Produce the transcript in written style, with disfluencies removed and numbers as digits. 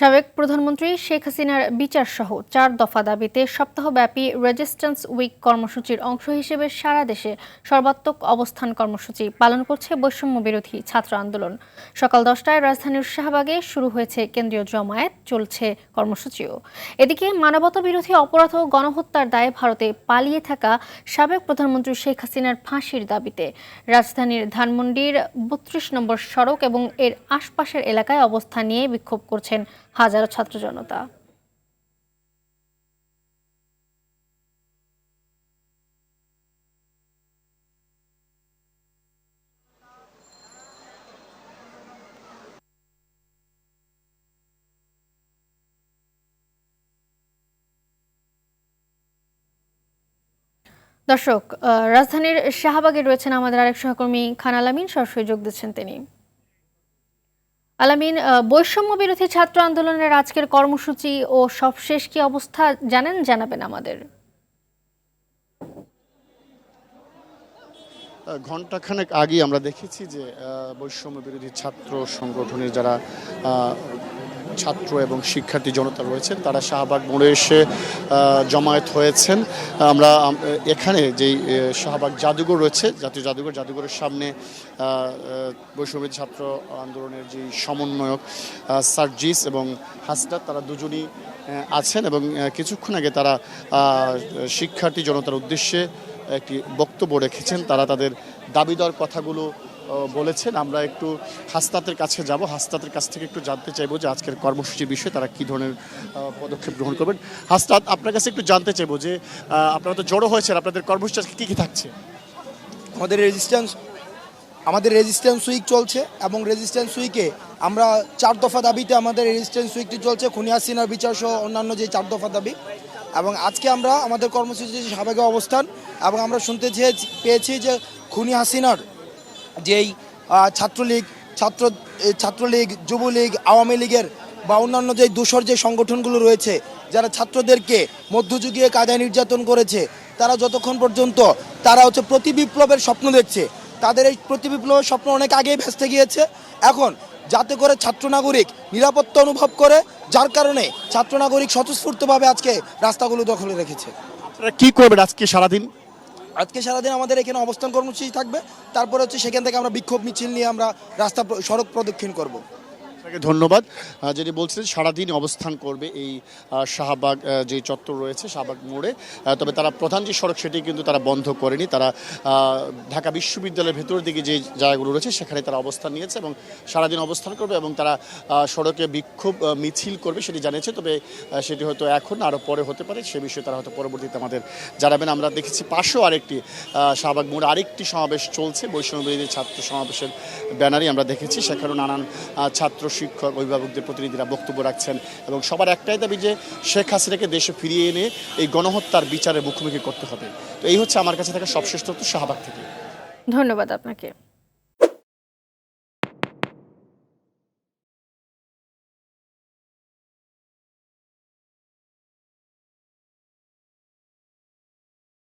সাবেক প্রধানমন্ত্রী শেখ হাসিনার বিচারসহ ৪ দফা দাবিতে সপ্তাহব্যাপী রেজিস্ট্যান্স উইক কর্মসূচির অংশ হিসেবে সারা দেশে সর্বাত্মক অবস্থান কর্মসূচি পালন করছে বৈষম্য বিরোধী ছাত্র আন্দোলন। সকাল ১০টায় রাজধানীর শাহবাগে শুরু হয়েছে কেন্দ্রীয় জমায়েত, চলছে কর্মসূচিও। এদিকে মানবতা বিরোধী অপরাধ ও গণহত্যার দায়ে ভারতে পালিয়ে থাকা সাবেক প্রধানমন্ত্রী শেখ হাসিনার ফাঁসির দাবিতে রাজধানীর ধানমন্ডির ৩২ নম্বর সড়ক এবং এর আশপাশের এলাকায় অবস্থান নিয়ে বিক্ষোভ করছেন হাজারো ছাত্র জনতা। দর্শক, রাজধানীর শাহবাগে রয়েছেন আমাদের আরেক সহকর্মী খান আলামিন, সরাসরি যোগ দিচ্ছেন তিনি। আলামিন, বৈষম্য বিরোধী ছাত্র আন্দোলনের আজকের কর্মসূচি ও সবশেষ কি অবস্থা জানাবেন আমাদের। ঘণ্টাখানেক আগে আমরা দেখেছি যে বৈষম্য বিরোধী ছাত্র সংগঠনের যারা ছাত্র এবং শিক্ষার্থী জনতা রয়েছেন তারা শাহবাগ মোড়ে এসে জমায়েত হয়েছেন। আমরা এখানে যেই শাহবাগ জাদুঘর রয়েছে, জাতীয় জাদুঘরের সামনে বৈষম্য ছাত্র আন্দোলনের যে সমন্বয়ক সার্জিস এবং হাসনাত, তারা দুজনই আছেন এবং কিছুক্ষণ আগে তারা শিক্ষার্থী জনতার উদ্দেশ্যে একটি বক্তব্য রেখেছেন। তারা তাদের দাবি দেওয়ার কথাগুলো বলেছেন। আমরা একটু হাসনাতের কাছে যাব, হাসনাতের কাছ থেকে একটু জানতে চাইবো যে আজকের কর্মসূচির বিষয়ে তারা কী ধরনের পদক্ষেপ গ্রহণ করবেন। হাসনাত, আপনার কাছে একটু জানতে চাইবো যে আপনারা তো জড়ো হয়েছেন, আপনাদের কর্মসূচি আজকে কী কী থাকছে? আমাদের রেজিস্ট্যান্স উইক চলছে এবং রেজিস্ট্যান্স উইকে আমরা ৪ দফা দাবিতে আমাদের রেজিস্ট্যান্স উইকটি চলছে, খুনি হাসিনার বিচার সহ অন্যান্য যে 4 দফা দাবি। এবং আজকে আমরা আমাদের কর্মসূচি শাহবাগে অবস্থান, এবং আমরা শুনতে পেয়েছি যে খুনি হাসিনার যেই ছাত্রলীগ, যুবলীগ, আওয়ামী লীগের বা অন্যান্য যে দোসর যে সংগঠনগুলো রয়েছে যারা ছাত্রদেরকে মধ্যযুগীয় কায়দায় নির্যাতন করেছে, তারা যতক্ষণ পর্যন্ত তারা প্রতি বিপ্লবের স্বপ্ন দেখছে, তাদের এই প্রতি বিপ্লবের স্বপ্ন অনেক আগেই ভেস্তে গিয়েছে। এখন যাতে করে ছাত্র নাগরিক নিরাপত্তা অনুভব করে, যার কারণে ছাত্র নাগরিক স্বতঃস্ফূর্তভাবে আজকে রাস্তাগুলো দখলে রেখেছে। আপনারা কী করবেন আজকে সারাদিন? আজকে সারাদিন আমাদের এখানে অবস্থান কর্মসূচি থাকবে, তারপরে সেখান থেকে আমরা বিক্ষোভ মিছিল নিয়ে আমরা সড়ক প্রদক্ষিণ করব। ধন্যবাদ। যেটি বলছিলেন সারাদিন অবস্থান করবে এই শাহবাগ যে চত্বর রয়েছে শাহবাগ মোড়ে, তবে তারা প্রধান যে সড়ক সেটি কিন্তু তারা বন্ধ করেনি। তারা ঢাকা বিশ্ববিদ্যালয়ের ভেতরের দিকে যে জায়গাগুলো রয়েছে সেখানে তারা অবস্থান নিয়েছে এবং সারাদিন অবস্থান করবে এবং তারা সড়কে বিক্ষোভ মিছিল করবে সেটি জানিয়েছে। তবে সেটি হয়তো এখন আরও পরে হতে পারে, সে বিষয়ে তারা হয়তো পরবর্তীতে আমাদের জানাবেন। আমরা দেখেছি পাশেও আরেকটি শাহবাগ মোড়ে আরেকটি সমাবেশ চলছে, বৈষম্য বিরোধী ছাত্র সমাবেশের ব্যানারই আমরা দেখেছি। সেখানেও নানান ছাত্র, শিক্ষক, অভিভাবকদের প্রতিনিধিরা বক্তব্য রাখছেন এবং সবার একটাই দাবি যে শেখ হাসিনাকে দেশে ফিরিয়ে এনে এই গণহত্যার বিচারের মুখোমুখি করতে হবে। তো এই হচ্ছে আমার কাছে থাকা সবশেষ তথ্য শাহবাগ থেকে। ধন্যবাদ আপনাকে।